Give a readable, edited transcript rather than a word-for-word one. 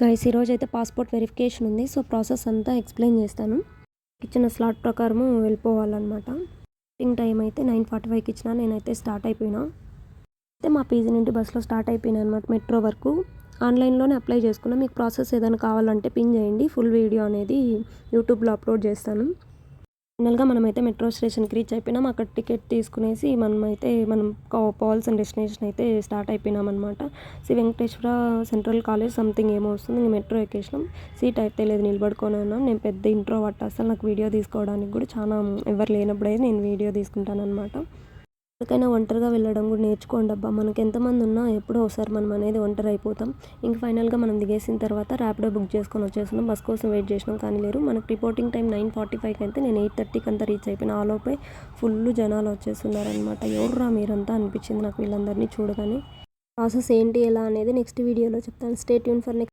Guys ఈరోజైతే passport verification ఉంది. So process అంతా ఎక్స్ప్లెయిన్ చేస్తాను. ఇచ్చిన స్లాట్ ప్రకారము వెళ్ళిపోవాలన్నమాట. వెయిటింగ్ టైం అయితే 9:45కి ఇచ్చిన. నేనైతే స్టార్ట్ అయిపోయినా. అయితే మా పీజీ నుండి బస్సులో స్టార్ట్ అయిపోయినా అనమాట మెట్రో వరకు. ఆన్లైన్లోనే అప్లై చేసుకున్నా. మీకు ప్రాసెస్ ఏదైనా కావాలంటే పిన్ చేయండి. ఫుల్ వీడియో అనేది యూట్యూబ్లో అప్లోడ్ చేస్తాను. ఫైనల్గా మనమైతే మెట్రో స్టేషన్కి రీచ్ అయిపోయినాం. అక్కడ టికెట్ తీసుకునేసి మనం పోవాల్సిన డెస్టినేషన్ అయితే స్టార్ట్ అయిపోయినాం అనమాట. Shri Venkateswara central college something ఏమో వస్తుంది. నేను మెట్రో ఎక్కేసినాం. సీట్ అయితే లేదు, నిలబడుకొని ఉన్నాం. నేను పెద్ద ఇంట్రోవర్ట్, అసలు నాకు వీడియో తీసుకోవడానికి కూడా చాలా ఎవరు లేనప్పుడైతే నేను వీడియో తీసుకుంటాను అనమాట. ఎక్కడికైనా ఒంటరిగా వెళ్ళడం కూడా నేర్చుకోండి అబ్బా. మనకి ఎంతమంది ఉన్నా ఎప్పుడో ఒకసారి మనం అనేది ఒంటరి అయిపోతాం. ఇంక ఫైనల్గా మనం దిగేసిన తర్వాత ర్యాపిడో బుక్ చేసుకొని వచ్చేసినాం. బస్ కోసం వెయిట్ చేసినాం కానీ లేరు. మనకి రిపోర్టింగ్ టైం 9:45కి అయితే నేను 8:30కి అంతా రీచ్ అయిపోయినా. ఆలోపే ఫుల్ జనాలు వచ్చేస్తున్నారనమాట. ఎవర్రా మీరంతా అనిపించింది నాకు వీళ్ళందరినీ చూడగానే. ప్రాసెస్ ఏంటి ఎలా అనేది నెక్స్ట్ వీడియోలో చెప్తాను. Stay tune for next.